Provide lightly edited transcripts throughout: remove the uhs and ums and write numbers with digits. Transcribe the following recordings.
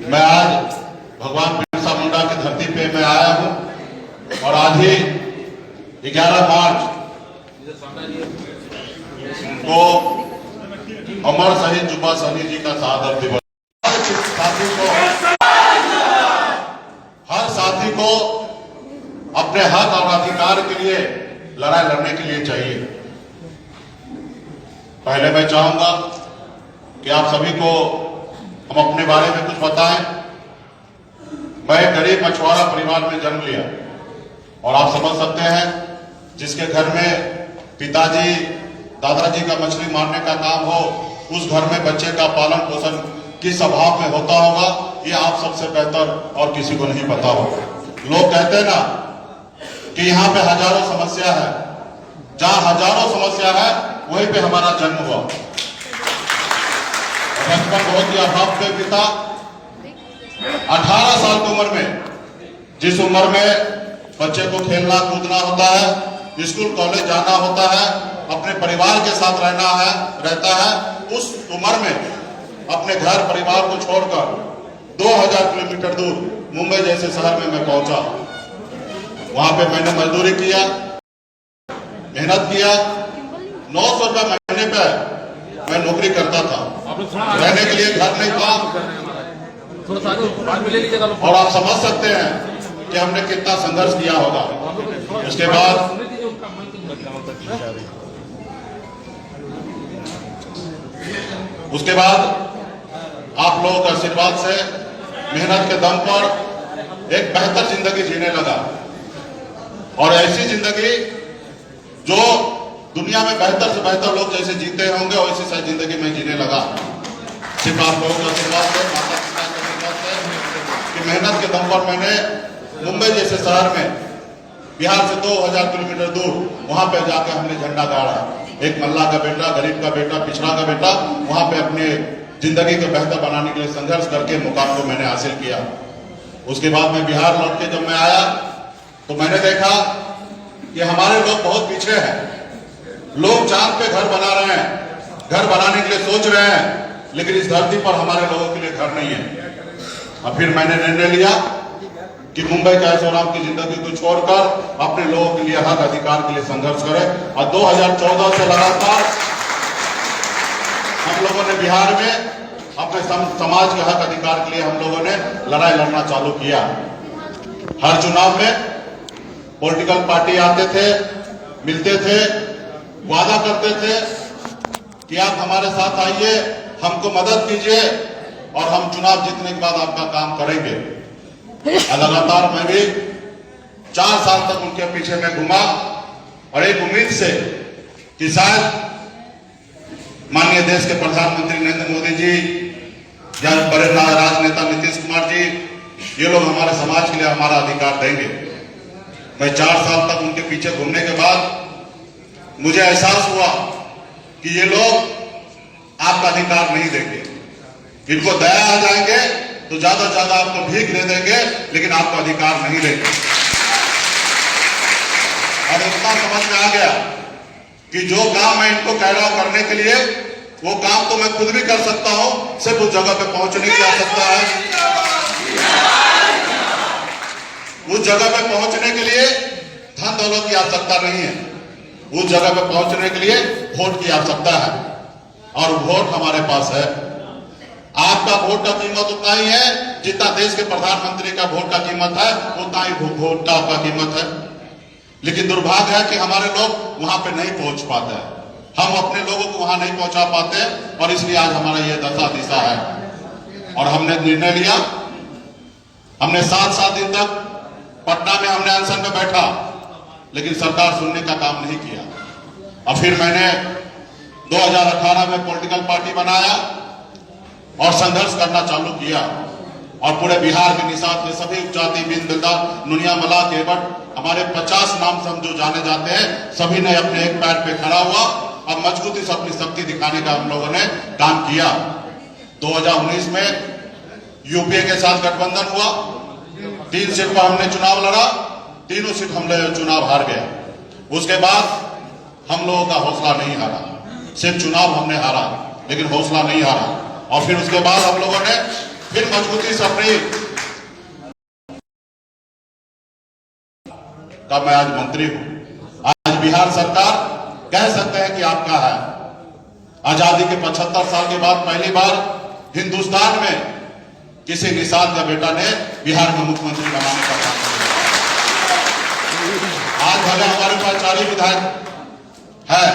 मैं आज भगवान बिरसा मुंडा की धरती पे मैं आया हूं और आज ही 11 मार्च को अमर शहीद जुब्बा सहनी जी का शहादत दिवस। हर साथी को अपने हक और अधिकार के लिए लड़ाई लड़ने के लिए चाहिए। पहले मैं चाहूंगा कि आप सभी को हम अपने बारे में कुछ बताएं। मैं गरीब मछुआरा परिवार में जन्म लिया और आप समझ सकते हैं जिसके घर में पिताजी दादाजी का मछली मारने का काम हो, उस घर में बच्चे का पालन पोषण किस अभाव में होता होगा, ये आप सबसे बेहतर और किसी को नहीं पता होगा। लोग कहते हैं ना कि यहाँ पे हजारों समस्या है, जहां हजारों समस्या है वहीं पे हमारा जन्म हुआ। बचपन बहुत ही अभाव पे बीता। 18 साल की उम्र में, जिस उम्र में बच्चे को खेलना कूदना होता है, स्कूल कॉलेज जाना होता है, अपने परिवार के साथ रहता है, उस उम्र में अपने घर परिवार को छोड़कर 2000 किलोमीटर दूर मुंबई जैसे शहर में मैं पहुंचा। वहां पे मैंने मजदूरी किया, मेहनत किया। 900 रुपए महीने पे मैं नौकरी करता था, रहने के लिए घर नहीं था। और आप समझ सकते हैं कि हमने कितना संघर्ष किया होगा। उसके बाद आप लोगों के आशीर्वाद से, मेहनत के दम पर एक बेहतर जिंदगी जीने लगा। और ऐसी जिंदगी जो दुनिया में बेहतर से बेहतर लोग जैसे जीते होंगे वैसी सारी जिंदगी में जीने लगा। सिर्फ आप लोगों का आशीर्वाद से, माता पिता के आशीर्वाद से कि मेहनत के दम पर मैंने मुंबई जैसे शहर में, बिहार से 2000 किलोमीटर दूर, वहां पे जाकर हमने झंडा गाड़ा। एक मल्लाह का बेटा, गरीब का बेटा, पिछड़ा का बेटा, वहां पे अपने जिंदगी को बेहतर बनाने के लिए संघर्ष करके मुकाम को मैंने हासिल किया। उसके बाद मैं बिहार लौट के जब मैं आया तो मैंने देखा कि हमारे लोग बहुत पीछे हैं। लोग चांद पे घर बना रहे हैं, घर बनाने के लिए सोच रहे हैं, लेकिन इस धरती पर हमारे लोगों के लिए घर नहीं है। और फिर मैंने निर्णय लिया कि मुंबई के ऐशोआराम की जिंदगी को छोड़कर अपने लोगों के लिए हक अधिकार के लिए संघर्ष करें। और 2014 से लगातार हम लोगों ने बिहार में अपने समाज के हक अधिकार के लिए हम लोगों ने लड़ाई लड़ना चालू किया। हर चुनाव में पॉलिटिकल पार्टी आते थे, मिलते थे, वादा करते थे कि आप हमारे साथ आइए, हमको मदद कीजिए और हम चुनाव जीतने के बाद आपका काम करेंगे। लगातार मैं भी 4 साल तक उनके पीछे में घुमा और एक उम्मीद से कि शायद माननीय देश के प्रधानमंत्री नरेंद्र मोदी जी या बड़े राजनेता नीतीश कुमार जी, ये लोग हमारे समाज के लिए हमारा अधिकार देंगे। मैं 4 साल तक उनके पीछे घूमने के बाद मुझे एहसास हुआ कि ये लोग आपका अधिकार नहीं देंगे। इनको दया आ जाएंगे तो ज्यादा से ज्यादा आपको भीख दे देंगे, लेकिन आपका अधिकार नहीं देंगे। और इतना समझ में आ गया कि जो काम मैं इनको कह रहा हूं करने के लिए, वो काम तो मैं खुद भी कर सकता हूं, सिर्फ उस जगह पे पहुंचने की आवश्यकता है। उस जगह पे पहुंचने के लिए धन दौलत की आवश्यकता नहीं है, उस जगह पे पहुंचने के लिए वोट की आवश्यकता है। और वोट हमारे पास है। आपका वोट का कीमत उतना ही है जितना देश के प्रधानमंत्री का वोट का कीमत है, उतना ही वोट का आपका कीमत है। लेकिन दुर्भाग्य है कि हमारे लोग वहां पे नहीं पहुंच पाते हैं। हम अपने लोगों को वहां नहीं पहुंचा पाते और इसलिए आज हमारा ये दशा दिशा है। और हमने निर्णय लिया, हमने 7 दिन तक पटना में हमने अनशन में बैठा, लेकिन सरकार सुनने का काम नहीं किया। और फिर मैंने 2018 में पॉलिटिकल पार्टी बनाया और संघर्ष करना चालू किया। और पूरे बिहार के निषाद के सभी उपजाति, बिंदुदार, नुनिया, मला, केवट, हमारे 50 नाम से हम जो जाने जाते हैं, सभी ने अपने एक पैर पे खड़ा हुआ और मजबूती से अपनी शक्ति दिखाने का हम लोगों ने काम किया। 2019 में यूपीए के साथ गठबंधन हुआ, 3 सीट पर हमने चुनाव लड़ा, तीनों सीट हमने चुनाव हार गया। उसके बाद हम लोगों का हौसला नहीं हारा, सिर्फ चुनाव हमने हारा लेकिन हौसला नहीं हारा। और फिर उसके बाद हम लोगों ने फिर मजबूती से अपनी का मैं आज मंत्री हूं। आज बिहार सरकार कह सकते हैं कि आपका है। आजादी के 75 साल के बाद पहली बार हिंदुस्तान में किसी निषाद का बेटा ने बिहार में मुख्यमंत्री बनाने का काम किया। आज भले हमारे पास 40 विधायक है,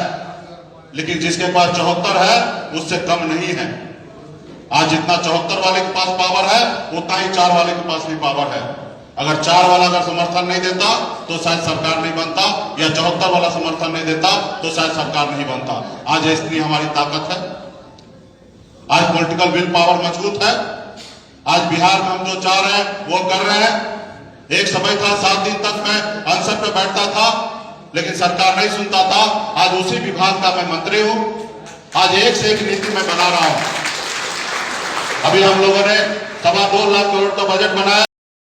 लेकिन जिसके पास 74 है उससे कम नहीं है। आज जितना 74 वाले के पास पावर है उतना ही 4 वाले के पास भी पावर है। अगर 4 वाला अगर समर्थन नहीं देता तो शायद सरकार नहीं बनता, या 74 वाला समर्थन नहीं देता तो शायद सरकार नहीं बनता। आज इतनी हमारी ताकत है। आज पॉलिटिकल विल पावर मजबूत है। आज बिहार में हम जो चाह रहे हैं वो कर रहे हैं। एक समय था 7 दिन तक मैं अनशन पे बैठता था, लेकिन सरकार नहीं सुनता था। आज उसी विभाग का मैं मंत्री हूं। आज एक से एक नीति मैं बना रहा हूं। अभी हम लोगों ने 2.25 लाख करोड़ का बजट बनाया।